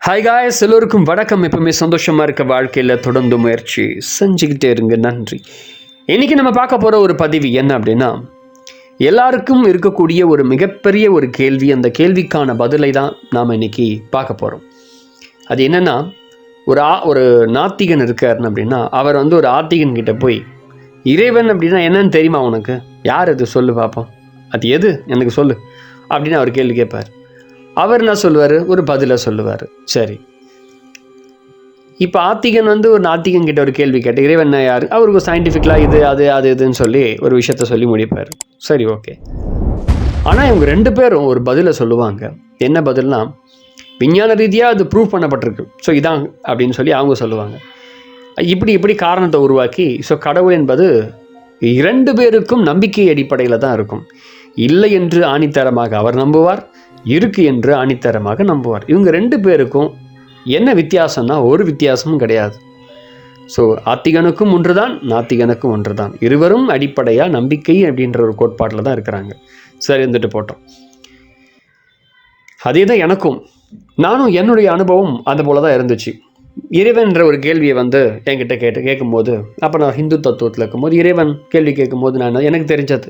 Hi guys, எல்லோருக்கும் வணக்கம். எப்பவுமே சந்தோஷமாக இருக்க வாழ்க்கையில் தொடர்ந்து முயற்சி செஞ்சுக்கிட்டே இருங்க. நன்றி. இன்றைக்கி நம்ம பார்க்க போகிற ஒரு பதிவு என்ன அப்படின்னா, எல்லாருக்கும் இருக்கக்கூடிய ஒரு மிகப்பெரிய ஒரு கேள்வி. அந்த கேள்விக்கான பதிலை தான் நாம் இன்றைக்கி பார்க்க போகிறோம். அது என்னென்னா, ஒரு நாத்திகன் இருக்காருன்னு அப்படின்னா, அவர் ஒரு ஆத்திகன் கிட்டே போய், இறைவன் அப்படின்னா என்னன்னு தெரியுமா உனக்கு? யார் அது சொல்லு பார்ப்போம், அது எது எனக்கு சொல்லு அப்படின்னு அவர் கேள்வி கேட்பார். அவர் என்ன சொல்லுவார்? ஒரு பதிலை சொல்லுவார். சரி, இப்போ ஆத்திகன் ஒரு நாத்திகன் கிட்ட ஒரு கேள்வி கேட்டு, இறைவன் யார்? அவருக்கு சயின்டிஃபிக்கலாக இது அது இதுன்னு சொல்லி ஒரு விஷயத்த சொல்லி முடிப்பார். சரி, ஓகே. ஆனால் இவங்க ரெண்டு பேரும் ஒரு பதிலை சொல்லுவாங்க. என்ன பதில்னா, விஞ்ஞான ரீதியாக அது ப்ரூவ் பண்ணப்பட்டிருக்கு, ஸோ இதான் அப்படின்னு சொல்லி அவங்க சொல்லுவாங்க. இப்படி காரணத்தை உருவாக்கி, ஸோ கடவுள் என்பது இரண்டு பேருக்கும் நம்பிக்கை அடிப்படையில் தான் இருக்கும். இல்லை என்று ஆணித்தரமாக அவர் நம்புவார், இருக்கு என்று ஆணித்தரமாக நம்புவார். இவங்க ரெண்டு பேருக்கும் என்ன வித்தியாசம்னா, ஒரு வித்தியாசமும் கிடையாது. ஸோ ஆத்திகனுக்கும் ஒன்று தான், நாத்திகனுக்கும் ஒன்று தான். இருவரும் அடிப்படையாக நம்பிக்கை அப்படின்ற ஒரு கோட்பாட்டில் தான் இருக்கிறாங்க. சரி, இருந்துட்டு போட்டோம். அதே தான் எனக்கும். நானும் என்னுடைய அனுபவம் அது போல தான் இருந்துச்சு. இறைவன்ற ஒரு கேள்வியை என்கிட்ட கேட்கும்போது, அப்போ நான் ஹிந்து தத்துவத்தில் இருக்கும்போது இறைவன் கேள்வி கேட்கும்போது எனக்கு தெரிஞ்சது,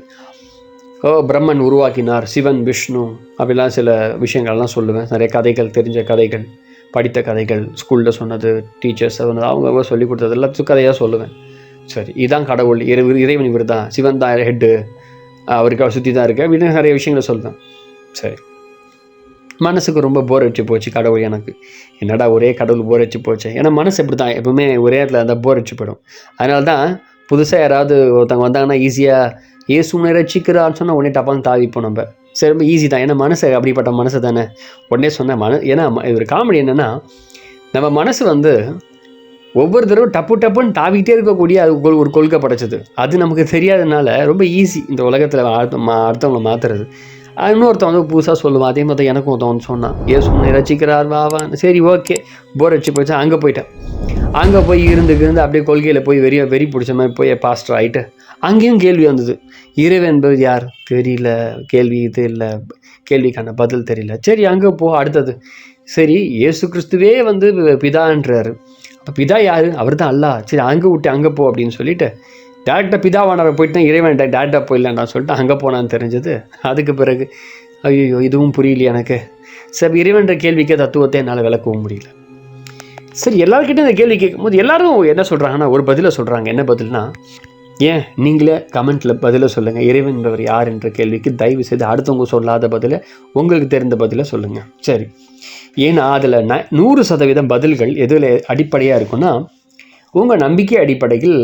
பிரம்மன் உருவாக்கினார், சிவன், விஷ்ணு, அப்படிலாம் சில விஷயங்கள்லாம் சொல்லுவேன். நிறைய கதைகள், தெரிஞ்ச கதைகள், படித்த கதைகள், ஸ்கூலில் சொன்னது, டீச்சர்ஸ் அவங்க சொல்லி கொடுத்தது எல்லாத்துக்கும் கதையாக சொல்லுவேன். சரி, இதுதான் கடவுள், இறைவன் இவர் தான், சிவன் தான் ஹெட்டு, அவருக்கு அவர் சுற்றி தான் இருக்குது அப்படின்னு நிறைய விஷயங்களை சொல்லுவேன். சரி, மனசுக்கு ரொம்ப போர் அடிச்சு போச்சு கடவுள். எனக்கு என்னடா ஒரே கடவுள் போர் அடிச்சு போச்சு. ஏன்னா மனசு எப்படி தான் எப்பவுமே ஒரே இடத்துல அந்த போர் அடிச்சு போயிடும். அதனால தான் புதுசாக யாராவது ஒருத்தவங்க வந்தாங்கன்னா ஈஸியாக ஏசுனை ரசிக்கிறான்னு சொன்னால் உடனே டப்பான்னு தாவிப்போம் நம்ம. சரி, ரொம்ப ஈஸி தான். ஏன்னா மனசு அப்படிப்பட்ட மனசு தானே. உடனே சொன்ன ஏன்னா ஒரு காமெடி என்னென்னா, நம்ம மனசு ஒவ்வொரு தடவை டப்புன்னு தாவிக்கிட்டே இருக்கக்கூடிய அது ஒரு கொள்கை படைச்சது. அது நமக்கு தெரியாததுனால ரொம்ப ஈஸி இந்த உலகத்தில் அடுத்தவங்களை மாற்றுறது. இன்னொருத்தவங்க புதுசாக சொல்லுவான். அதே மாதிரி எனக்கும் ஒருத்தவன் சொன்னான், ஏசுனை ரசிக்கிறார் வாவான்னு. சரி, ஓகே, போர் அடிச்சு போச்சு. அங்கே போயிட்டேன். அங்கே போய் இருந்து அப்படியே கொள்கையில் போய் வெறி பிடிச்ச மாதிரி போய் பாஸ்டர் ஆகிட்டு அங்கேயும் கேள்வி வந்தது. இறைவன் என்பது யார்? தெரியல. கேள்வி இது இல்லை, கேள்விக்கான பதில் தெரியல. சரி, அங்கே போ. அடுத்தது, சரி, இயேசு கிறிஸ்துவே பிதான்றாரு. அப்போ பிதா யார்? அவர் தான் அல்லாஹ். சரி, அங்கே விட்டு அங்கே போ அப்படின்னு சொல்லிட்டு டேரெக்டாக பிதாவானவரை போயிட்டு இறைவன் டேரெக்டாக போயிடலான்னு சொல்லிட்டு அங்கே போனான்னு தெரிஞ்சது. அதுக்கு பிறகு ஐயோ இதுவும் புரியல எனக்கு. சரி, இறைவன்ற கேள்விக்கே தத்துவத்தை என்னால் விளக்கவும் முடியல. சரி, எல்லாருக்கிட்டும் இந்த கேள்வி கேட்கும்போது எல்லாரும் என்ன சொல்கிறாங்கன்னா, ஒரு பதிலை சொல்கிறாங்க. என்ன பதில்னா, ஏன் நீங்களே கமெண்ட்டில் பதிலை சொல்லுங்கள், இறைவன் என்பவர் யார் என்ற கேள்விக்கு தயவு செய்து அடுத்தவங்க சொல்லாத பதிலை, உங்களுக்கு தெரிந்த பதிலை சொல்லுங்கள். சரி, ஏன்னா அதில் 100% பதில்கள் எதில் அடிப்படையாக இருக்குன்னா, உங்கள் நம்பிக்கை அடிப்படையில்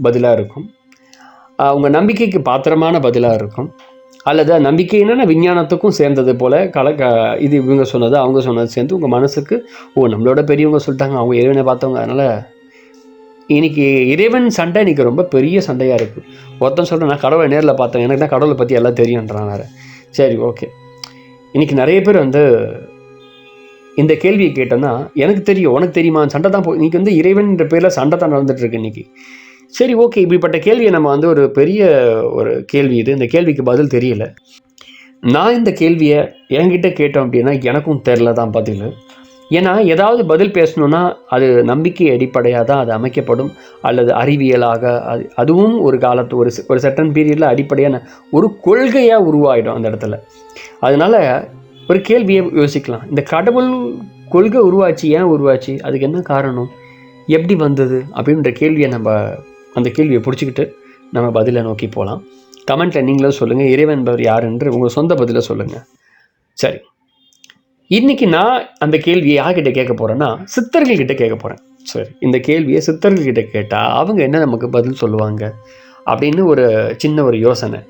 பதிலாக இருக்கும், உங்கள் நம்பிக்கைக்கு பாத்திரமான பதிலாக இருக்கும், அல்லது நம்பிக்கை என்னென்னா விஞ்ஞானத்துக்கும் சேர்ந்தது போல் இது இவங்க சொன்னது அவங்க சொன்னது சேர்ந்து உங்கள் மனசுக்கு நம்மளோட பெரியவங்க சொல்லிட்டாங்க, அவங்க இறைவனை பார்த்தவங்க. அதனால் இன்றைக்கி இறைவன் சண்டை இன்றைக்கி ரொம்ப பெரிய சண்டையாக இருக்குது. ஒருத்தன் சொல்கிறேன், நான் கடவுளை நேரில் பார்த்தேன், எனக்கு தான் கடவுளை பற்றி எல்லாம் தெரியுன்றான் வேறு. சரி, ஓகே. இன்றைக்கி நிறைய பேர் இந்த கேள்வியை கேட்டோன்னா, எனக்கு தெரியும் உனக்கு தெரியுமா, சண்டை தான் இன்றைக்கி இறைவன் என்ற பேரில் சண்டை தான் நடந்துகிட்ருக்கு இன்றைக்கி. சரி, ஓகே. இப்படிப்பட்ட கேள்வியை நம்ம ஒரு பெரிய ஒரு கேள்வி இது. இந்த கேள்விக்கு பதில் தெரியல. நான் இந்த கேள்வியை என்கிட்ட கேட்டோம் அப்படின்னா எனக்கும் தெரில தான் பதில். ஏன்னா ஏதாவது பதில் பேசணுன்னா அது நம்பிக்கை அடிப்படையாக தான் அது அமைக்கப்படும், அல்லது அறிவியலாக அதுவும் ஒரு காலத்து ஒரு சர்டன் பீரியடில் அடிப்படையான ஒரு கொள்கையாக உருவாகிடும் அந்த இடத்துல. அதனால் ஒரு கேள்வியை யோசிக்கலாம், இந்த கடவுள் கொள்கை உருவாச்சு, ஏன் உருவாச்சு, அதுக்கு என்ன காரணம், எப்படி வந்தது அப்படின்ற கேள்வியை அந்த கேள்வியை பிடிச்சிக்கிட்டு நம்ம பதிலை நோக்கி போகலாம். கமெண்ட்டில் நீங்களும் சொல்லுங்கள், இறைவன் என்பவர் யார் என்று உங்கள் சொந்த பதிலை சொல்லுங்கள். சரி, இன்றைக்கி நான் அந்த கேள்வியை யார்கிட்ட கேட்க போகிறேன்னா, சித்தர்கள்கிட்ட கேட்க போகிறேன். சரி, இந்த கேள்வியை சித்தர்கள்கிட்ட கேட்டால் அவங்க என்ன நமக்கு பதில் சொல்லுவாங்க அப்படின்னு ஒரு சின்ன ஒரு யோசனை.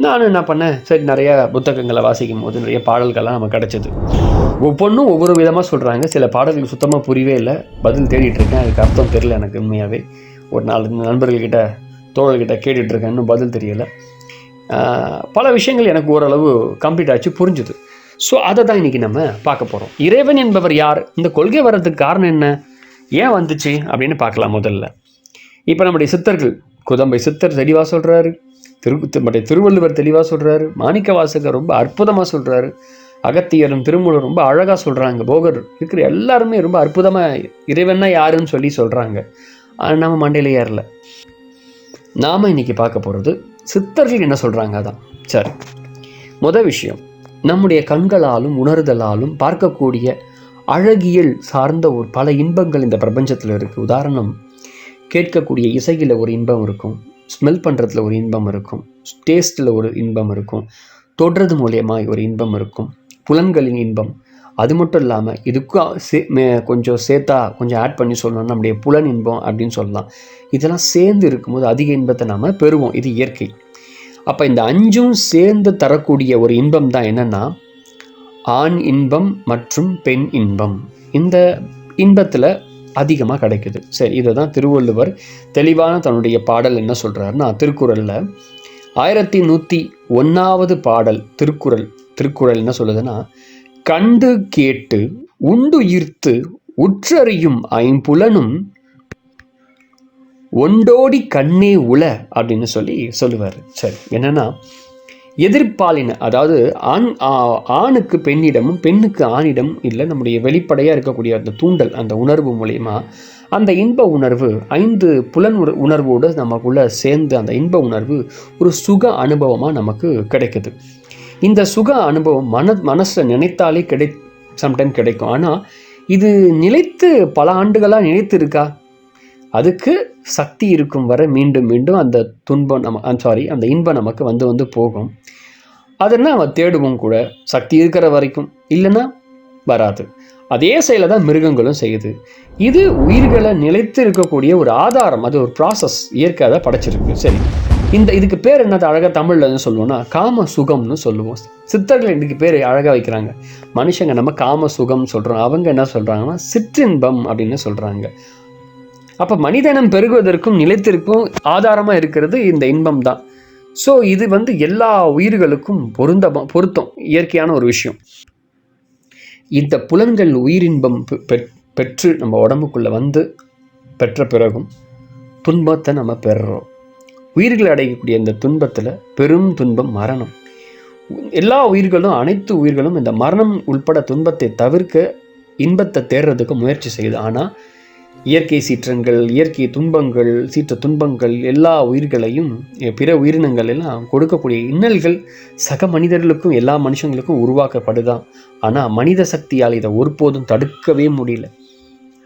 நான் என்ன பண்ணேன், சரி, நிறைய புத்தகங்களை வாசிக்கும் போது நிறைய பாடல்கள்லாம் நமக்கு கிடச்சிது. ஒவ்வொன்றும் ஒவ்வொரு விதமாக சொல்கிறாங்க. சில பாடல்கள் சுத்தமாக புரியவே இல்லை, பதில் தேடிட்டுருக்கேன், அதுக்கு அர்த்தம் தெரியல எனக்கு உண்மையாகவே. ஒரு 4 நண்பர்கள்கிட்ட, தோழர்கிட்ட கேட்டுட்ருக்கேன், இன்னும் பதில் தெரியலை. பல விஷயங்கள் எனக்கு ஓரளவு கம்ப்ளீட் ஆச்சு, புரிஞ்சுது. ஸோ அதை தான் இன்றைக்கி நம்ம பார்க்க போகிறோம். இறைவன் என்பவர் யார், இந்த கொள்கை வர்றதுக்கு காரணம் என்ன, ஏன் வந்துச்சு அப்படின்னு பார்க்கலாம். முதல்ல இப்போ நம்முடைய சித்தர்கள், குதம்பை சித்தர் தெளிவாக சொல்கிறாரு, திருவள்ளுவர் தெளிவாக சொல்கிறாரு, மாணிக்க வாசகர் ரொம்ப அற்புதமாக சொல்கிறாரு, அகத்தியரும் திருமூலரும் ரொம்ப அழகாக சொல்கிறாங்க. போகர் இருக்கிற எல்லாருமே ரொம்ப அற்புதமாக இறைவன்னா யாருன்னு சொல்லி சொல்கிறாங்க. ஆனால் நம்ம மண்டையில ஏறல. நாம் இன்னைக்கு பார்க்க போகிறது சித்தர்கள் என்ன சொல்கிறாங்க. அதான் சரி. முதல் விஷயம், நம்முடைய கண்களாலும் உணர்தலாலும் பார்க்கக்கூடிய அழகியல் சார்ந்த ஒரு பல இன்பங்கள் இந்த பிரபஞ்சத்தில் இருக்குது. உதாரணம், கேட்கக்கூடிய இசையில் ஒரு இன்பம் இருக்கும், ஸ்மெல் பண்ணுறதுல ஒரு இன்பம் இருக்கும், டேஸ்ட்டில் ஒரு இன்பம் இருக்கும், தொடுறது மூலியமாக ஒரு இன்பம் இருக்கும், புலன்களின் இன்பம். அது மட்டும் இல்லாமல் இதுக்கும் கொஞ்சம் கொஞ்சம் ஆட் பண்ணி சொல்லணும், நம்முடைய புலன் இன்பம் அப்படின்னு சொல்லலாம். இதெல்லாம் சேர்ந்து இருக்கும்போது அதிக இன்பத்தை நாம் பெறுவோம். இது இயற்கை. அப்போ இந்த 5ம் சேர்ந்து தரக்கூடிய ஒரு இன்பம் தான் என்னென்னா ஆண் இன்பம் மற்றும் பெண் இன்பம். இந்த இன்பத்தில் அதிகமாக கிடைக்குது. சரி, இதை தான் திருவள்ளுவர் தெளிவான தன்னுடைய பாடல் என்ன சொல்கிறாருன்னா, திருக்குறளில் 1101வது பாடல் திருக்குறள் என்ன சொல்லுதுன்னா, கண்டு கேட்டு உண்டுயிர்த்து உற்றறியும் ஐம்புலனும் ஒண்டோடி கண்ணே உள அப்படின்னு சொல்லுவார். சரி, என்னன்னா எதிர்ப்பாலின, அதாவது ஆணுக்கு பெண்ணிடமும் பெண்ணுக்கு ஆணிடம் இல்லை, நம்முடைய வெளிப்படையாக இருக்கக்கூடிய அந்த தூண்டல், அந்த உணர்வு மூலயமா அந்த இன்ப உணர்வு 5 புலன் உணர்வோடு நமக்குள்ள சேர்ந்து அந்த இன்ப உணர்வு ஒரு சுக அனுபவமாக நமக்கு கிடைக்குது. இந்த சுக அனுபவம் மனசில் நினைத்தாலே சம்டைம் கிடைக்கும். ஆனால் இது நிலைத்து பல ஆண்டுகளாக நிலைத்து இருக்கா? அதுக்கு சக்தி இருக்கும் வரை மீண்டும் மீண்டும் அந்த அந்த இன்பம் நமக்கு வந்து போகும். அதெல்லாம் நம்ம தேடுவோம் கூட, சக்தி இருக்கிற வரைக்கும். இல்லைன்னா வராது. அதே செயலை தான் மிருகங்களும் செய்யுது. இது உயிர்களை நிலைத்து இருக்கக்கூடிய ஒரு ஆதாரம், அது ஒரு ப்ராசஸ், இயற்கை அதை படைச்சிருக்கு. சரி, இதுக்கு பேர் என்னது அழகாக தமிழில் சொல்லுவோம்னா காம சுகம்னு சொல்லுவோம். சித்தர்கள் இதுக்கு பேர் அழகாக வைக்கிறாங்க. மனுஷங்க நம்ம காம சுகம் சொல்கிறோம், அவங்க என்ன சொல்கிறாங்கன்னா சிற்றின்பம் அப்படின்னு சொல்கிறாங்க. அப்போ மனிதனம் பெருகுவதற்கும் நிலைத்திற்கும் ஆதாரமாக இருக்கிறது இந்த இன்பம் தான். ஸோ இது எல்லா உயிர்களுக்கும் பொருத்தம், இயற்கையான ஒரு விஷயம். இந்த புலன்கள் உயிரின்பம் பெற்று நம்ம உடம்புக்குள்ளே பெற்ற பிறகும் துன்பத்தை நம்ம பெறுறோம். உயிர்கள் அடையக்கூடிய இந்த துன்பத்தில் பெரும் துன்பம் மரணம். எல்லா உயிர்களும், அனைத்து உயிர்களும் இந்த மரணம் உள்பட துன்பத்தை தவிர்க்க இன்பத்தை தேடுறதுக்கு முயற்சி செய்யுது. ஆனால் இயற்கை சீற்றங்கள், இயற்கை துன்பங்கள், சீற்ற துன்பங்கள் எல்லா உயிர்களையும், பிற உயிரினங்கள் எல்லாம் கொடுக்கக்கூடிய இன்னல்கள் சக மனிதர்களுக்கும் எல்லா மனுஷங்களுக்கும் உருவாக்கப்படுதான். ஆனால் மனித சக்தியால் இதை ஒருபோதும் தடுக்கவே முடியல.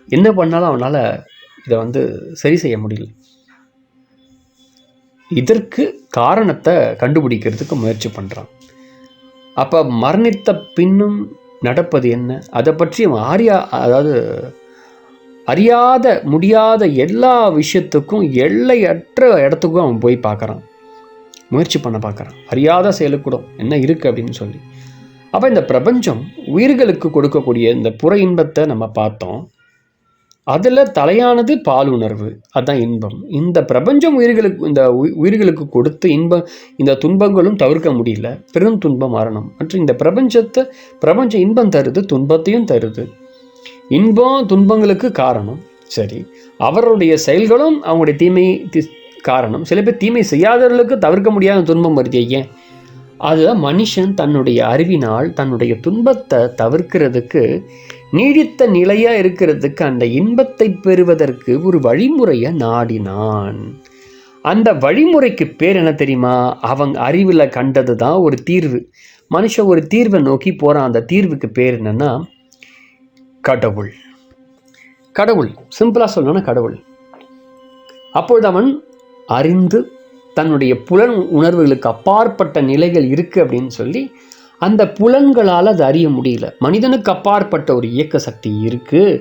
என்ன பண்ணாலும் அவனால் இதை சரி செய்ய முடியல. இதற்கு காரணத்தை கண்டுபிடிக்கிறதுக்கு முயற்சி பண்ணுறான். அப்போ மரணித்த பின்னும் நடப்பது என்ன, அதை பற்றி அவன் அறியாத முடியாத எல்லா விஷயத்துக்கும் எல்லையற்ற இடத்துக்கும் அவன் போய் பார்க்குறான், முயற்சி பண்ண பார்க்குறான். அறியாத செயலுக்கூட என்ன இருக்குது அப்படின்னு சொல்லி. அப்போ இந்த பிரபஞ்சம் உயிர்களுக்கு கொடுக்கக்கூடிய இந்த புற இன்பத்தை நம்ம பார்த்தோம். அதில் தலையானது பாலுணர்வு, அதுதான் இன்பம். இந்த பிரபஞ்சம் உயிர்களுக்கு கொடுத்து இந்த துன்பங்களும் தவிர்க்க முடியல, பெரும் துன்பம் மரணம். மற்றும் இந்த பிரபஞ்சம் இன்பம் தருது, துன்பத்தையும் தருது. இன்பம் துன்பங்களுக்கு காரணம். சரி, அவருடைய செயல்களும் அவங்களுடைய தீமை காரணம். சில பேர் தீமை செய்யாதவர்களுக்கு தவிர்க்க முடியாத துன்பம் வருது. ஏன்? அதுதான் மனுஷன் தன்னுடைய அறிவினால் தன்னுடைய துன்பத்தை தவிர்க்கிறதுக்கு, நீடித்த நிலையாக இருக்கிறதுக்கு, அந்த இன்பத்தை பெறுவதற்கு ஒரு வழிமுறையை நாடினான். அந்த வழிமுறைக்கு பேர் என்ன தெரியுமா? அவங்க அறிவில் கண்டது தான் ஒரு தீர்வு. மனுஷன் ஒரு தீர்வை நோக்கி போகிறான். அந்த தீர்வுக்கு பேர் என்னன்னா கடவுள். கடவுள் சிம்பிளாக சொல்லணும்னா கடவுள். அப்பொழுது அவன் அறிந்து தன்னுடைய புலன் உணர்வுகளுக்கு அப்பாற்பட்ட நிலைகள் இருக்குது அப்படின்னு சொல்லி அந்த புலன்களால் அது அறிய முடியல. மனிதனுக்கு அப்பாற்பட்ட ஒரு இயக்க சக்தி இருக்குது,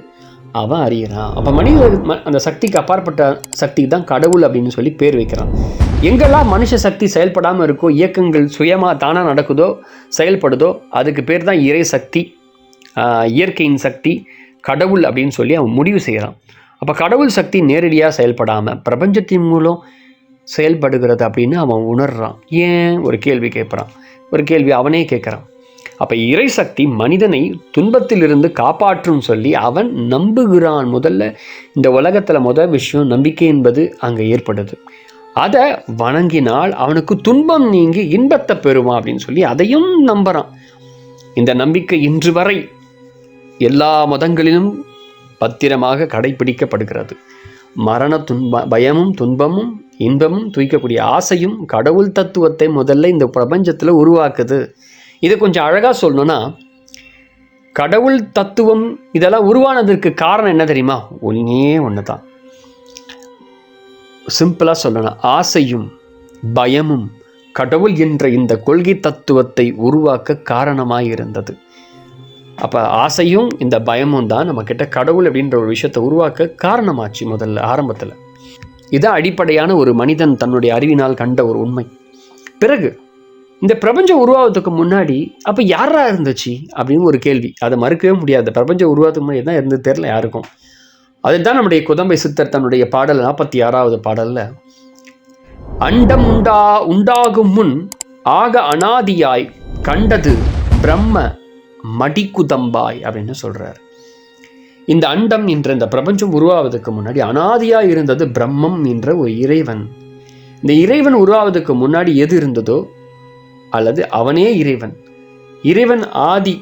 அவன் அறியறான். அப்போ அந்த சக்திக்கு அப்பாற்பட்ட சக்திக்கு தான் கடவுள் அப்படின்னு சொல்லி பேர் வைக்கிறான். எங்கெல்லாம் மனுஷ சக்தி செயல்படாமல் இருக்கோ, இயக்கங்கள் சுயமாக தானாக நடக்குதோ, செயல்படுதோ, அதுக்கு பேர் தான் இறை சக்தி, இயற்கையின் சக்தி, கடவுள் அப்படின்னு சொல்லி அவன் முடிவு செய்கிறான். அப்போ கடவுள் சக்தி நேரடியாக செயல்படாமல் பிரபஞ்சத்தின் மூலம் செயல்படுகிறது அப்படின்னு அவன் உணர்றான். ஏன்? ஒரு கேள்வி கேட்குறான், ஒரு கேள்வி அவனே கேட்குறான். அப்போ இறை சக்தி மனிதனை துன்பத்திலிருந்து காப்பாற்றும் சொல்லி அவன் நம்புகிறான். முதல்ல இந்த உலகத்தில் முதல் விஷயம் நம்பிக்கை என்பது அங்கே ஏற்படுது. அதை வணங்கினால் அவனுக்கு துன்பம் நீங்கி இன்பத்தை பெறுவான் அப்படின்னு சொல்லி அதையும் நம்புகிறான். இந்த நம்பிக்கை இன்று வரை எல்லா மதங்களிலும் பத்திரமாக கடைபிடிக்கப்படுகிறது. மரண பயமும் துன்பமும் இன்பமும் தூய்க்கக்கூடிய ஆசையும் கடவுள் தத்துவத்தை முதல்ல இந்த பிரபஞ்சத்தில் உருவாக்குது. இதை கொஞ்சம் அழகாக சொல்லணும்னா, கடவுள் தத்துவம் இதெல்லாம் உருவானதற்கு காரணம் என்ன தெரியுமா? ஒன்றே ஒன்று தான். சிம்பிளாக சொல்லணும், ஆசையும் பயமும் கடவுள் என்ற இந்த கொள்கை தத்துவத்தை உருவாக்க காரணமாக இருந்தது. அப்போ ஆசையும் இந்த பயமும் தான் நம்மக்கிட்ட கடவுள் அப்படின்ற ஒரு விஷயத்தை உருவாக்க காரணமாச்சு முதல்ல ஆரம்பத்தில். இதான் அடிப்படையான ஒரு மனிதன் தன்னுடைய அறிவினால் கண்ட ஒரு உண்மை. பிறகு இந்த பிரபஞ்சம் உருவாவதுக்கு முன்னாடி அப்போ யாரா இருந்துச்சு அப்படின்னு ஒரு கேள்வி. அதை மறுக்கவே முடியாது. பிரபஞ்சம் உருவாவதுக்கு முன்னாடி தான் இருந்து தெரியல யாருக்கும். அதுதான் நம்முடைய குதம்பை சித்தர் தன்னுடைய பாடல் 46வது பாடலில், அண்டம் உண்டாகும் முன் ஆக அனாதியாய் கண்டது பிரம்ம மடிக்குதம்பாய் அப்படின்னு சொல்றார். இந்த அண்டம் என்ற இந்த பிரபஞ்சம் உருவாவதுக்கு முன்னாடி அனாதியாய் இருந்தது பிரம்மம் என்ற ஒரு இறைவன். இந்த இறைவன் உருவாவதுக்கு முன்னாடி எது இருந்ததோ அல்லது அவனே இறைவன். இறைவன் ஆதி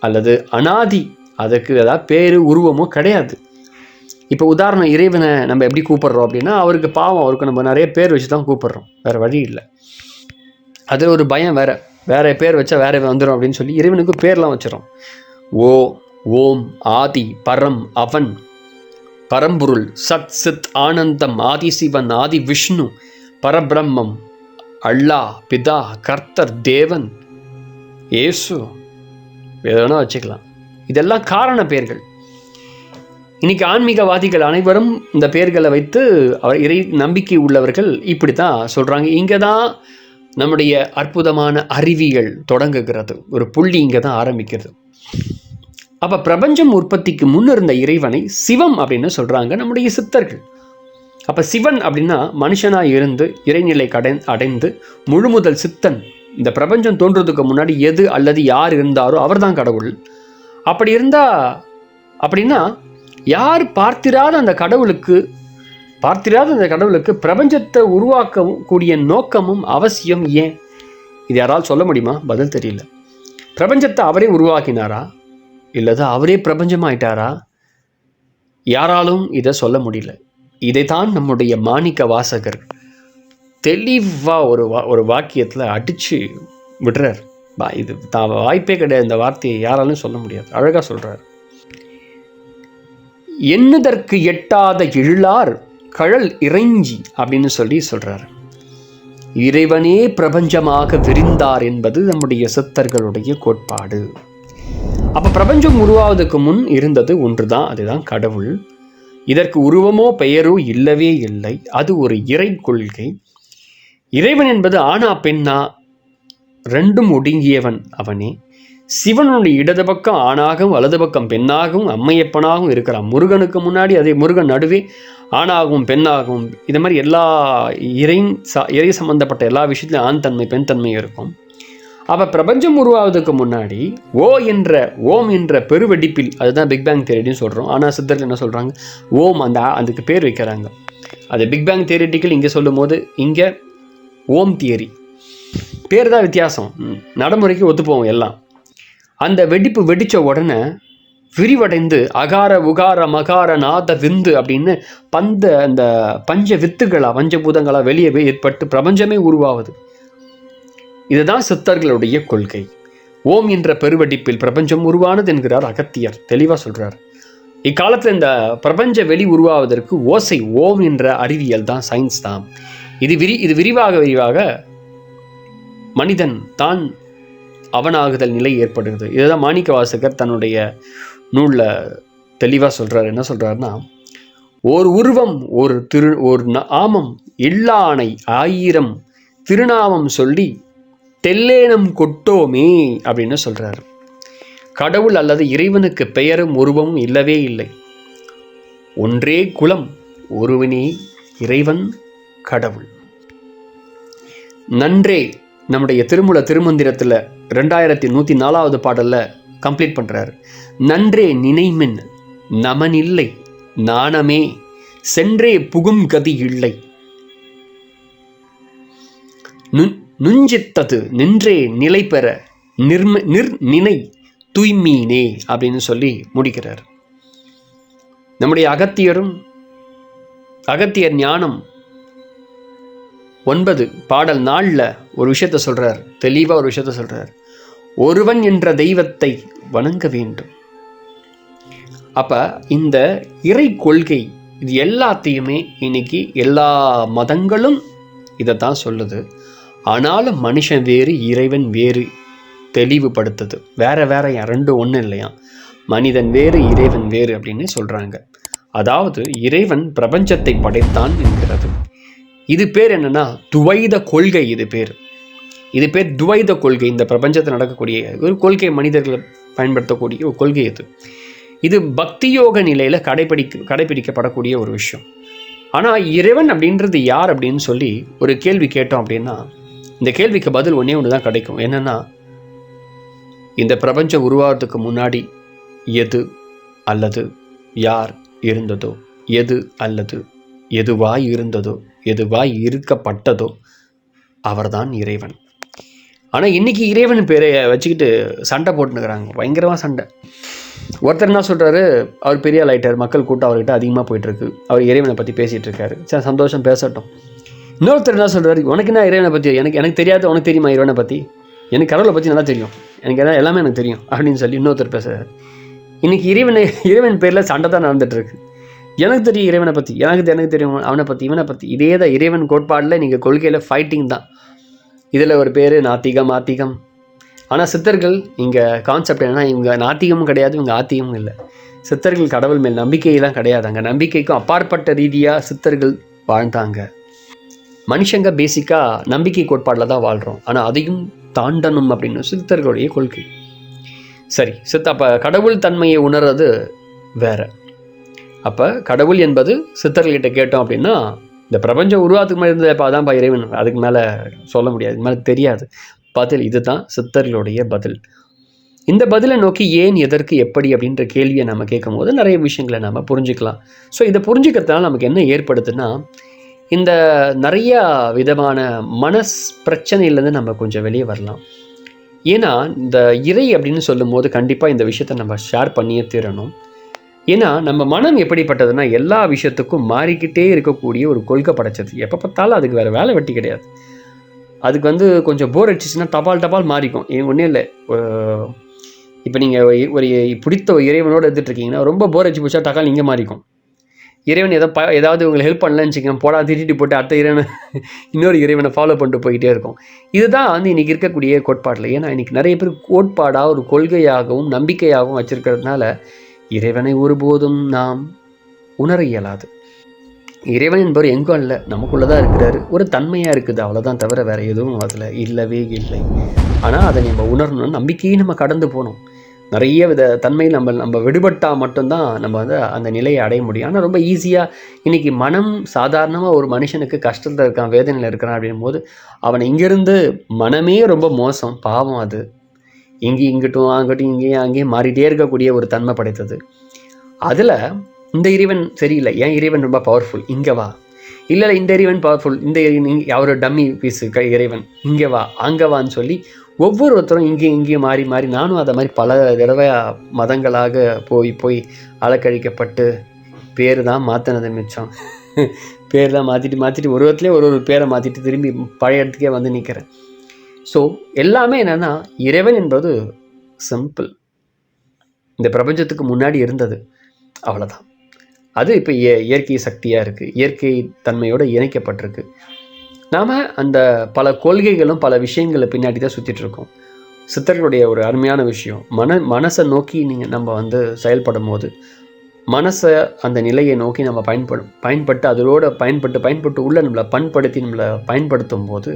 அல்லது அனாதி, அதுக்கு ஏதாவது பேரு உருவமோ கிடையாது. இப்போ உதாரணம், இறைவனை நம்ம எப்படி கூப்பிடுறோம் அப்படின்னா, அவருக்கு பாவம், அவருக்கு நம்ம நிறைய பேர் வச்சு தான் கூப்பிடுறோம், வேற வழி இல்லை. அதில் ஒரு பயம் வேற பேர் வச்சா வேற வந்துடும் அப்படின்னு சொல்லி இறைவனுக்கு பேர்லாம் வச்சிடறோம். ஓம் ஆதி பரம் அவன் பரம்பொருள் சத் சித் ஆனந்தம் ஆதி சிவன் ஆதி விஷ்ணு பரபிரம்மம் அல்லாஹ் பிதா கர்த்தர் தேவன் இயேசு, எதனா வச்சுக்கலாம். இதெல்லாம் காரண பெயர்கள். இன்னைக்கு ஆன்மீகவாதிகள் அனைவரும் இந்த பெயர்களை வைத்து இறை நம்பிக்கை உள்ளவர்கள் இப்படி தான் சொல்கிறாங்க. இங்கே தான் நம்முடைய அற்புதமான அறிவியல் தொடங்குகிறது. ஒரு புள்ளி இங்கே தான் ஆரம்பிக்கிறது. அப்போ பிரபஞ்சம் உற்பத்திக்கு முன் இருந்த இறைவனை சிவம் அப்படின்னு சொல்கிறாங்க நம்முடைய சித்தர்கள். அப்போ சிவன் அப்படின்னா மனுஷனாக இருந்து இறைநிலை அடைந்து முழுமுதல் சித்தன். இந்த பிரபஞ்சம் தோன்றதுக்கு முன்னாடி எது அல்லது யார் இருந்தாரோ அவர் தான் கடவுள். அப்படி இருந்தால் அப்படின்னா யார் பார்த்திராத அந்த கடவுளுக்கு பிரபஞ்சத்தை உருவாக்கவும் கூடிய நோக்கமும் அவசியம் ஏன்? இது யாரால் சொல்ல முடியுமா? பதில் தெரியல. பிரபஞ்சத்தை அவரே உருவாக்கினாரா இல்லது அவரே பிரபஞ்சமாயிட்டாரா? யாராலும் இதை சொல்ல முடியல. இதைத்தான் நம்முடைய மாணிக்க வாசகர் தெளிவாக ஒரு வாக்கியத்தில் அடித்து விடுறார். இது வாய்ப்பே கிடையாது, இந்த வார்த்தையை யாராலும் சொல்ல முடியாது. அழகாக சொல்கிறார். எண்ணுதற்கு எட்டாத எழிலார் கழல் இறைஞ்சி அப்படின்னு சொல்றார். இறைவனே பிரபஞ்சமாக விரிந்தார் என்பது நம்முடைய சித்தர்களுடைய கோட்பாடு. அப்ப பிரபஞ்சம் உருவாவதுக்கு முன் இருந்தது ஒன்றுதான், அதுதான் கடவுள். இதற்கு உருவமோ பெயரோ இல்லவே இல்லை. அது ஒரு இறை கொள்கை. இறைவன் என்பது ஆனா பெண்ணா ரெண்டும் ஒடுங்கியவன் அவனே. சிவனுடைய இடது பக்கம் ஆணாகவும் வலது பக்கம் பெண்ணாகவும் அம்மையப்பனாகவும் இருக்கிறான். முருகனுக்கு முன்னாடி அதே முருகன் நடுவே ஆணாகவும் பெண்ணாகவும், இது மாதிரி எல்லா இறை சம்பந்தப்பட்ட எல்லா விஷயத்துலையும் ஆண் தன்மை பெண் தன்மை இருக்கும். அப்போ பிரபஞ்சம் உருவாவதுக்கு முன்னாடி ஓம் என்ற பெருவெடிப்பில், அதுதான் பிக் பேங் தியரின்னு சொல்கிறோம். ஆனால் சித்தர்கள் என்ன சொல்கிறாங்க? ஓம் அதுக்கு பேர் வைக்கிறாங்க. அது பிக் பேங் தியரிட்டிக்கல் இங்கே சொல்லும் போது, இங்கே ஓம் தியரி. பேர் தான் வித்தியாசம், நடைமுறைக்கு ஒத்துப்போவோம் எல்லாம். அந்த வெடிப்பு வெடித்த உடனே விரிவடைந்து அகார உகார மகார நாத விந்து அப்படின்னு அந்த பஞ்ச வித்துகளா பஞ்சபூதங்களா வெளியே ஏற்பட்டு பிரபஞ்சமே உருவாவது. இதுதான் சித்தர்களுடைய கொள்கை. ஓம் என்ற பெருவெடிப்பில் பிரபஞ்சம் உருவானது என்கிறார் அகத்தியர். தெளிவாக சொல்றார். இக்காலத்தில் இந்த பிரபஞ்ச வெளி உருவாவதற்கு ஓசை ஓம் என்ற அறிவியல் தான், சயின்ஸ் தான். இது விரிவாக மனிதன் தான் அவனாகுதல் நிலை ஏற்படுகிறது. இதுதான் மாணிக்க வாசகர் தன்னுடைய நூலில் தெளிவாக சொல்கிறார். என்ன சொல்கிறாருன்னா, ஓர் உருவம் ஒரு ஆமம் இல்லானை 1000 திருநாமம் சொல்லி தெல்லேனம் கொட்டோமே அப்படின்னு சொல்கிறார். கடவுள் அல்லது இறைவனுக்கு பெயரும் உருவமும் இல்லவே இல்லை. ஒன்றே குலம், ஒருவனே இறைவன் கடவுள். நன்றே நம்முடைய திருமந்திரத்தில் 2104வது பாடலில் கம்ப்ளீட் பண்ணுறாரு. நன்றே நினைமின் நமனில்லை நாணமே சென்றே புகும் கதி இல்லை. நுஞ்சித்தது நின்றே நிலை பெற நினை தூய்மீனே அப்படின்னு சொல்லி முடிக்கிறார். நம்முடைய அகத்தியர் ஞானம் 9 பாடல் 4ல் ஒரு விஷயத்த சொல்றார், தெளிவாக ஒரு விஷயத்த சொல்றார். ஒருவன் என்ற தெய்வத்தை வணங்க வேண்டும். அப்ப இந்த இறை கொள்கை இது எல்லாத்தையுமே இன்னைக்கு எல்லா மதங்களும் இதைத்தான் சொல்லுது. ஆனாலும் மனுஷன் வேறு இறைவன் வேறு தெளிவுபடுத்துது. வேற ரெண்டும் ஒன்றும் இல்லையா, மனிதன் வேறு இறைவன் வேறு அப்படின்னு சொல்றாங்க. அதாவது இறைவன் பிரபஞ்சத்தை படைத்தான் என்கிறது. இது பேர் என்னன்னா துவைத கொள்கை. இது பேர் துவைத கொள்கை. இந்த பிரபஞ்சத்தில் நடக்கக்கூடிய ஒரு கொள்கை, மனிதர்கள் பயன்படுத்தக்கூடிய ஒரு கொள்கை. இது பக்தியோக நிலையில கடைபிடிக்கப்படக்கூடிய ஒரு விஷயம். ஆனால் இறைவன் அப்படின்றது யார் அப்படின்னு சொல்லி ஒரு கேள்வி கேட்டோம் அப்படின்னா இந்த கேள்விக்கு பதில் ஒன்று தான் கிடைக்கும். என்னன்னா, இந்த பிரபஞ்சம் உருவாகிறதுக்கு முன்னாடி எது அல்லது யார் இருந்ததோ, எது அல்லது எதுவாய் இருந்ததோ, எதுவாய் இருக்கப்பட்டதோ அவர்தான் இறைவன். ஆனால் இன்னைக்கு இறைவன் பேரை வச்சுக்கிட்டு சண்டை போட்டுனுக்கிறாங்க, பயங்கரமாக சண்டை. ஒருத்தர் என்ன சொல்கிறாரு, அவர் பெரிய லைட்டர், மக்கள் கூட்டம் அவர்கிட்ட அதிகமாக போயிட்டுருக்கு, அவர் இறைவனை பற்றி பேசிகிட்டு இருக்காரு, சரி சந்தோஷம் பேசட்டும். இன்னொருத்தர் என்ன சொல்கிறாரு, உனக்கு என்ன இறைவனை பற்றி, எனக்கு தெரியாது, உனக்கு தெரியுமா இறைவனை பற்றி, எனக்கு கடவுளை பற்றி நல்லா தெரியும், எனக்கு எல்லாமே எனக்கு தெரியும் அப்படின்னு சொல்லி இன்னொருத்தர் பேசுகிறார். இன்றைக்கி இறைவன் பேரில் சண்டை தான் நடந்துகிட்ருக்கு. எனக்கு தெரியும் இறைவனை பற்றி, எனக்கு தெரியும் அவனை பற்றி, இவனை பற்றி. இதே தான் இறைவன் கோட்பாடில் நீங்கள் கொள்கையில் ஃபைட்டிங் தான். இதில் ஒரு பேர் நாத்திகம். ஆனால் சித்தர்கள் இங்கே கான்செப்ட் என்னென்னா, இவங்க நாத்திகமும் கிடையாது, இவங்க ஆத்திகமும் இல்லை. சித்தர்கள் கடவுள் மேல் நம்பிக்கையெல்லாம் கிடையாது. அங்கே நம்பிக்கைக்கும் அப்பாற்பட்ட ரீதியாக சித்தர்கள் வாழ்ந்தாங்க. மனுஷங்க பேசிக்காக நம்பிக்கை கோட்பாடில் தான் வாழ்கிறோம், ஆனால் அதையும் தாண்டணும் அப்படின்னு சித்தர்களுடைய கொள்கை. சரி, அப்போ கடவுள் தன்மையை உணர்றது வேற. அப்போ கடவுள் என்பது சித்தர்கள்கிட்ட கேட்டோம் அப்படின்னா, இந்த பிரபஞ்சம் உருவாத்துக்கு மேலே இருந்தது, அப்போ அதான் இறைவன், அதுக்கு மேலே சொல்ல முடியாது, இது மேலே தெரியாது. பதில் இதுதான் சித்தர்களுடைய பதில். இந்த பதிலை நோக்கி ஏன், எதற்கு, எப்படி அப்படின்ற கேள்வியை நம்ம கேட்கும் போது நிறைய விஷயங்களை நம்ம புரிஞ்சுக்கலாம். ஸோ இதை புரிஞ்சுக்கிறதுனால நமக்கு என்ன ஏற்படுதுன்னா, இந்த நிறையா விதமான பிரச்சனையிலேருந்து நம்ம கொஞ்சம் வெளியே வரலாம். ஏன்னா இந்த இறை அப்படின்னு சொல்லும் போது கண்டிப்பாக இந்த விஷயத்தை நம்ம ஷேர் பண்ணியே தீரணும். ஏன்னா நம்ம மனம் எப்படிப்பட்டதுன்னா, எல்லா விஷயத்துக்கும் மாறிக்கிட்டே இருக்கக்கூடிய ஒரு கொள்கை படைச்சது. எப்போ பார்த்தாலும் அதுக்கு வேறு வேலை வெட்டி கிடையாது. அதுக்கு கொஞ்சம் போர் அடிச்சிச்சுன்னா டபால் மாறிக்கும். ஒன்றும் இல்லை, இப்போ நீங்கள் ஒரு பிடித்த ஒரு இறைவனோடு எடுத்துகிட்ருக்கீங்கன்னா, ரொம்ப போர் அடிச்சு போச்சா டக்கால் இங்கே மாறிக்கும். இறைவன் ஏதாவது உங்களுக்கு ஹெல்ப் பண்ணலன்னு வச்சுக்கோங்க, போடா திட்டிட்டு போட்டு அடுத்த இன்னொரு இறைவனை ஃபாலோ பண்ணிட்டு போய்கிட்டே இருக்கும். இதுதான் இன்றைக்கி இருக்கக்கூடிய கோட்பாடில். ஏன்னா இன்றைக்கி நிறைய பேர் கோட்பாடாக ஒரு கொள்கையாகவும் நம்பிக்கையாகவும் வச்சுருக்கிறதுனால இறைவனை ஒருபோதும் நாம் உணர இயலாது. இறைவன் என்பவர் எங்கும் இல்லை, நமக்குள்ளே தான் இருக்கிறாரு. ஒரு தன்மையாக இருக்குது, அவ்வளோதான், தவிர வேறு எதுவும் அதில் இல்லவே இல்லை. ஆனால் அதை நம்ம உணரணும், நம்பிக்கையும் நம்ம கடந்து போகணும். நிறைய வித தன்மையில் நம்ம விடுபட்டால் மட்டும்தான் நம்ம அந்த நிலையை அடைய முடியும். ஆனால் ரொம்ப ஈஸியாக இன்றைக்கி மனம் சாதாரணமாக ஒரு மனுஷனுக்கு கஷ்டத்தில் இருக்கான், வேதனையில் இருக்கிறான் அப்படின்போது அவனை இங்கேருந்து மனமே ரொம்ப மோசம், பாவம். அது இங்கிட்டும் அங்கிட்டும் அங்கேயும் மாறிட்டே இருக்கக்கூடிய ஒரு தன்மை படைத்தது. அதில் இந்த இறைவன் சரியில்லை, ஏன் இறைவன் ரொம்ப பவர்ஃபுல், இங்கே வா. இல்லை இந்த இறைவன் பவர்ஃபுல், இந்த அவர் டம்மி பீஸு இறைவன், இங்கே வா அங்கே வான்னு சொல்லி ஒவ்வொருத்தரும் இங்கேயும் மாறி நானும் அதை மாதிரி பல தடவை மதங்களாக போய் அலக்கழிக்கப்பட்டு பேர் தான் மாற்றினது மிச்சம். பேர் தான் மாற்றிட்டு ஒரு இடத்துலேயே ஒரு பேரை மாற்றிட்டு திரும்பி பழைய இடத்துக்கே நிற்கிறேன். ஸோ எல்லாமே என்னென்னா, இறைவன் என்பது சிம்பிள், இந்த பிரபஞ்சத்துக்கு முன்னாடி இருந்தது, அவ்வளோதான். அது இப்போ இயற்கை சக்தியாக இருக்குது, இயற்கை தன்மையோடு இணைக்கப்பட்டிருக்கு. நாம் அந்த பல கொள்கைகளும் பல விஷயங்களை பின்னாடி தான் சுற்றிட்டுருக்கோம். சித்தர்களுடைய ஒரு அருமையான விஷயம், மனசை நோக்கி நம்ம செயல்படும் போது, மனசை அந்த நிலையை நோக்கி நம்ம பயன்பட்டு அதோட பயன்பட்டு உள்ள நம்மளை நம்மளை பயன்படுத்தும் போது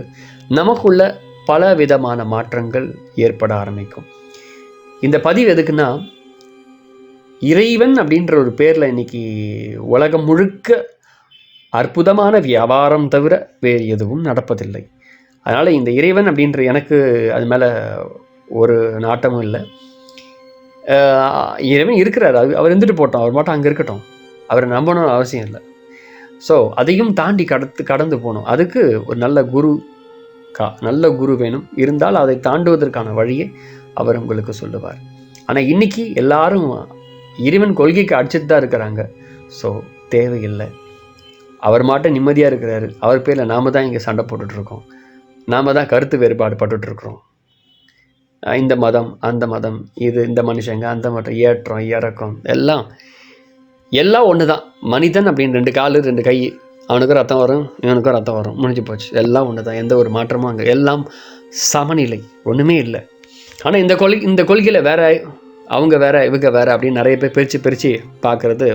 நமக்குள்ள பல விதமான மாற்றங்கள் ஏற்பட ஆரம்பிக்கும். இந்த பதிவு எதுக்குன்னா, இறைவன் அப்படின்ற ஒரு பேரில் இன்னைக்கு உலகம் முழுக்க அற்புதமான வியாபாரம் தவிர வேறு எதுவும் நடப்பதில்லை. அதனால் இந்த இறைவன் அப்படின்ற எனக்கு அது மேலே ஒரு நாட்டமும் இல்லை. இறைவன் இருக்கிறார், அவர் இருந்துட்டு போட்டோம், அவர் மட்டும் அங்கே இருக்கட்டும், அவரை நம்பணும்னு அவசியம் இல்லை. ஸோ அதையும் தாண்டி கடந்து போகணும். அதுக்கு ஒரு நல்ல குரு நல்ல குரு வேணும், இருந்தால் அதை தாண்டுவதற்கான வழியை அவர் உங்களுக்கு சொல்லுவார். ஆனால் இன்னைக்கு எல்லாரும் இறைவன் கொள்கைக்கு அடிச்சுட்டு தான் இருக்கிறாங்க. ஸோ தேவையில்லை. அவர் மாட்ட நிம்மதியாக இருக்கிறாரு. அவர் பேரில் நாம் தான் இங்கே சண்டை போட்டுட்ருக்கோம். நாம் தான் கருத்து வேறுபாடு பட்டுட்ருக்குறோம். இந்த மதம் அந்த மதம், இது இந்த மனுஷங்க அந்த மதம், ஏற்றம் இறக்கம் எல்லாம் ஒன்று தான். மனிதன் அப்படின்னு 2 காலு 2 கை, அவனுக்கும் ரத்தம் வரும் இவனுக்கும் ரத்தம் வரும், முடிஞ்சு போச்சு. எல்லாம் ஒன்று தான், எந்த ஒரு மாற்றமும் அங்கே எல்லாம் சமநிலை, ஒன்றுமே இல்லை. ஆனால் இந்த கொள்கையில் வேற, அவங்க வேற இவங்க வேற அப்படின்னு நிறைய பேர் பிரித்து பார்க்குறது,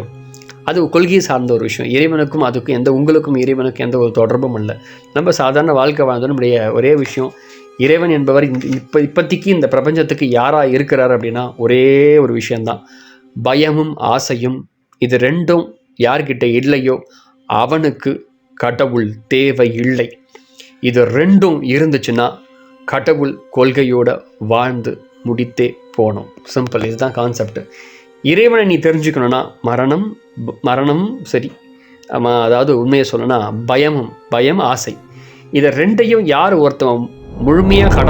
அது கொள்கையை சார்ந்த ஒரு விஷயம். இறைவனுக்கும் அதுக்கும் உங்களுக்கும் இறைவனுக்கும் எந்த ஒரு தொடர்பும் இல்லை. நம்ம சாதாரண வாழ்க்கை வாழ்ந்தோம். நம்முடைய ஒரே விஷயம், இறைவன் என்பவர் இப்போதைக்கு இந்த பிரபஞ்சத்துக்கு யாராக இருக்கிறார் அப்படின்னா ஒரே ஒரு விஷயந்தான், பயமும் ஆசையும். இது 2ம் யார்கிட்ட இல்லையோ அவனுக்கு கடவுள் தேவை இல்லை. இது 2ம் இருந்துச்சுன்னா கடவுள் கொள்கையோட வாழ்ந்து முடித்தே போனோம். சிம்பிள், இதுதான் கான்செப்ட். இறைவனை நீ தெரிஞ்சுக்கணுன்னா மரணம் சரி, அதாவது உண்மையை சொல்லணும்னா பயம் ஆசை, இதை 2ஐயும் யார் ஒருத்தன் முழுமையாக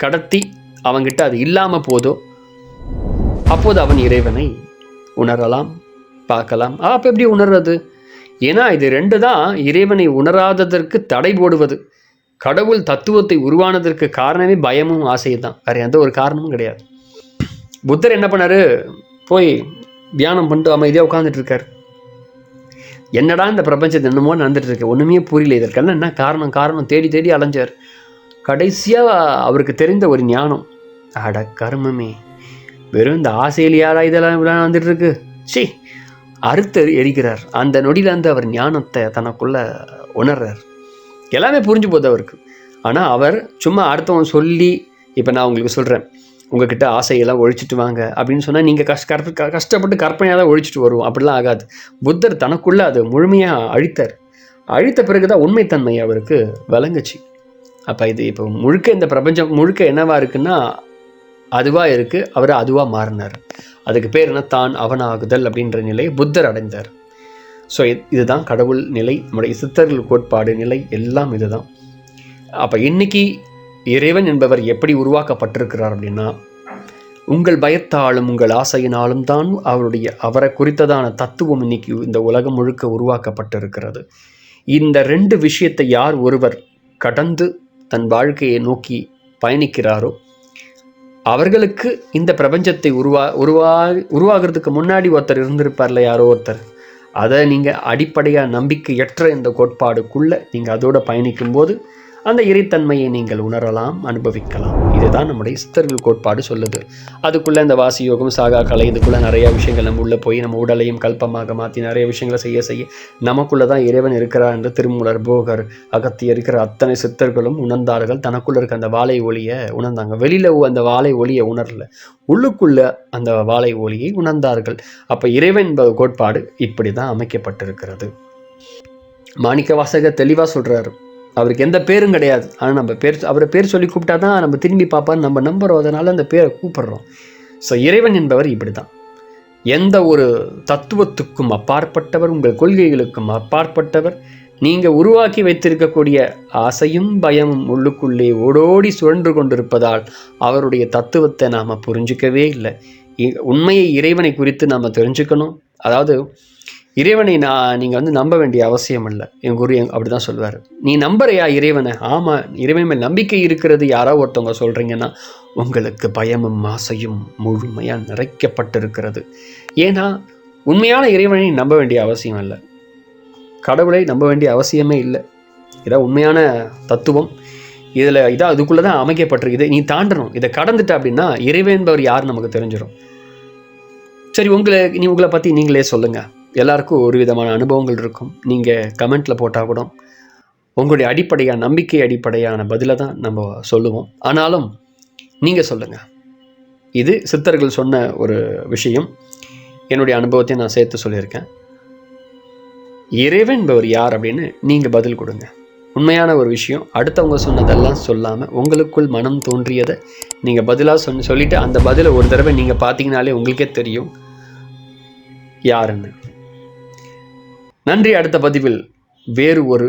கடத்தி அவங்கிட்ட அது இல்லாமல் போதோ அப்போது அவன் இறைவனை உணரலாம், பார்க்கலாம். அப்போ எப்படி உணர்றது? ஏன்னா இது 2 தான் இறைவனை உணராததற்கு தடை போடுவது. கடவுள் தத்துவத்தை உருவானதற்கு காரணமே பயமும் ஆசையும் தான், வேறு எந்த ஒரு காரணமும் கிடையாது. புத்தர் என்ன பண்ணாரு? போய் தியானம் பண்ணிட்டு அமைதியாக உட்காந்துட்டு இருக்கார். என்னடா இந்த பிரபஞ்சத்தை என்னமோ நடந்துட்டு இருக்கு, ஒன்றுமே புரியல, இதற்கெல்லாம் என்ன காரணம் தேடி அலைஞ்சார். கடைசியாக அவருக்கு தெரிந்த ஒரு ஞானம், அட கர்மமே, வெறும் இந்த ஆசையிலையாடா இதெல்லாம் வந்துட்டு இருக்கு, சி அறுத்து எரிக்கிறார். அந்த நொடியிலேருந்து அவர் ஞானத்தை தனக்குள்ள உணர்றார். எல்லாமே புரிஞ்சு போகுது அவருக்கு. ஆனால் அவர் சும்மா அடுத்தவன் சொல்லி, இப்போ நான் உங்களுக்கு சொல்கிறேன், உங்ககிட்ட ஆசையெல்லாம் ஒழிச்சிட்டு வாங்க அப்படின்னு சொன்னால் நீங்கள் கஷ்டப்பட்டு கற்பனையாக தான் ஒழிச்சிட்டு வருவோம். அப்படிலாம் ஆகாது. புத்தர் தனக்குள்ளே அதை முழுமையாக அழித்த பிறகு தான் உண்மைத்தன்மை அவருக்கு விளங்குச்சு. அப்போ இது இப்போ முழுக்க இந்த பிரபஞ்சம் முழுக்க என்னவா இருக்குன்னா அதுவாக இருக்குது. அவர் அதுவாக மாறினார். அதுக்கு பேர் என்ன? தான் அவனாகுதல் அப்படின்ற நிலையை புத்தர் அடைந்தார். ஸோ இதுதான் கடவுள் நிலை, நம்முடைய சித்தர்கள் கோட்பாடு நிலை, எல்லாம் இதுதான். அப்போ இன்னைக்கு இறைவன் என்பவர் எப்படி உருவாக்கப்பட்டிருக்கிறார் அப்படின்னா, உங்கள் பயத்தாலும் உங்கள் ஆசையினாலும் தான் அவரை குறித்ததான தத்துவம் இன்னைக்கு இந்த உலகம் முழுக்க உருவாக்கப்பட்டிருக்கிறது. இந்த 2 விஷயத்தை யார் ஒருவர் கடந்து தன் வாழ்க்கையை நோக்கி பயணிக்கிறாரோ அவர்களுக்கு இந்த பிரபஞ்சத்தை உருவாகிறதுக்கு முன்னாடி ஒருத்தர் இருந்திருப்பார்ல, யாரோ ஒருத்தர், அதை நீங்கள் அடிப்படையாக நம்பிக்கையற்ற இந்த கோட்பாடுக்குள்ளே நீங்கள் அதோடு பயணிக்கும்போது அந்த இறைத்தன்மையை நீங்கள் உணரலாம், அனுபவிக்கலாம். இதுதான் நம்முடைய சித்தர்கள் கோட்பாடு சொல்லுது. அதுக்குள்ளே இந்த வாசி யோகம், சாகா கலை, இதுக்குள்ளே நிறையா விஷயங்கள் நம்ம உள்ளே போய் நம்ம உடலையும் கல்பமாக மாற்றி நிறைய விஷயங்களை செய்ய நமக்குள்ளே தான் இறைவன் இருக்கிறார் என்று திருமூலர், போகர், அகத்தியர் இருக்கிற அத்தனை சித்தர்களும் உணர்ந்தார்கள். தனக்குள்ளே இருக்க அந்த வாழை ஒளியை உணர்ந்தாங்க. வெளியில் அந்த வாழை ஒளியை உணரல, உள்ளுக்குள்ளே அந்த வாழை ஒளியை உணர்ந்தார்கள். அப்போ இறைவன் என்பது கோட்பாடு இப்படி தான் அமைக்கப்பட்டிருக்கிறது. மாணிக்க வாசகர் தெளிவாக சொல்கிறாரு, அவருக்கு எந்த பேரும் கிடையாது. ஆனால் நம்ம அவரை பேர் சொல்லி கூப்பிட்டா தான் நம்ம திரும்பி பார்ப்பான்னு நம்ம நம்புகிறோம். அதனால் அந்த பேரை கூப்பிடுறோம். ஸோ இறைவன் என்பவர் இப்படி தான், எந்த ஒரு தத்துவத்துக்கும் அப்பாற்பட்டவர், உங்கள் கொள்கைகளுக்கும் அப்பாற்பட்டவர். நீங்கள் உருவாக்கி வைத்திருக்கக்கூடிய ஆசையும் பயமும் உள்ளுக்குள்ளே ஓடோடி சுழன்று கொண்டிருப்பதால் அவருடைய தத்துவத்தை நாம் புரிஞ்சிக்கவே இல்லை. உண்மையை இறைவனை குறித்து நாம் தெரிஞ்சுக்கணும். அதாவது இறைவனை நீங்கள் நம்ப வேண்டிய அவசியம் இல்லை. என் குரு அப்படி தான் சொல்வார். நீ நம்புறையா இறைவனை? ஆமாம், இறைவன் மேல் நம்பிக்கை இருக்கிறது யாரோ ஒருத்தவங்க சொல்கிறீங்கன்னா உங்களுக்கு பயமும் ஆசையும் முழுமையாக நிறைக்கப்பட்டிருக்கிறது. ஏன்னா உண்மையான இறைவனை நம்ப வேண்டிய அவசியம் இல்லை, கடவுளை நம்ப வேண்டிய அவசியமே இல்லை. இதான் உண்மையான தத்துவம். இதான் அதுக்குள்ளே தான் அமைக்கப்பட்டிருக்கு. இதை நீ தாண்டணும். இதை கடந்துட்ட அப்படின்னா இறைவன் என்பவர் யார் நமக்கு தெரிஞ்சிடும். சரி, உங்களை பற்றி நீங்களே சொல்லுங்கள். எல்லாருக்கும் ஒரு விதமான அனுபவங்கள் இருக்கும். நீங்கள் கமெண்ட்டில் போட்டால் கூட உங்களுடைய அடிப்படையான நம்பிக்கை அடிப்படையான பதிலை தான் நம்ம சொல்லுவோம். ஆனாலும் நீங்கள் சொல்லுங்கள். இது சித்தர்கள் சொன்ன ஒரு விஷயம், என்னுடைய அனுபவத்தையும் நான் சேர்த்து சொல்லியிருக்கேன். இறைவன் என்பவர் யார் அப்படின்னு நீங்கள் பதில் கொடுங்க. உண்மையான ஒரு விஷயம், அடுத்தவங்க சொன்னதெல்லாம் சொல்லாமல் உங்களுக்குள் மனம் தோன்றியதை நீங்கள் பதிலாக சொல்லிவிட்டு அந்த பதிலை ஒரு தடவை நீங்கள் பார்த்தீங்கனாலே உங்களுக்கே தெரியும் யாருன்னு. நன்றி. அடுத்த பதிவில் வேறு ஒரு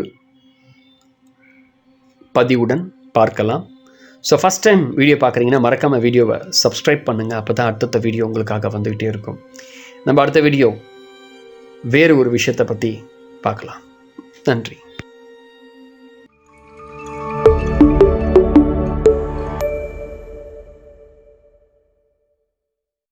பதிவுடன் பார்க்கலாம். ஸோ ஃபஸ்ட் டைம் வீடியோ பார்க்குறீங்கன்னா மறக்காமல் வீடியோவை சப்ஸ்கிரைப் பண்ணுங்கள். அப்போ தான் அடுத்த வீடியோ உங்களுக்காக வந்துக்கிட்டே இருக்கும். நம்ம அடுத்த வீடியோ வேறு ஒரு விஷயத்தை பற்றி பார்க்கலாம். நன்றி.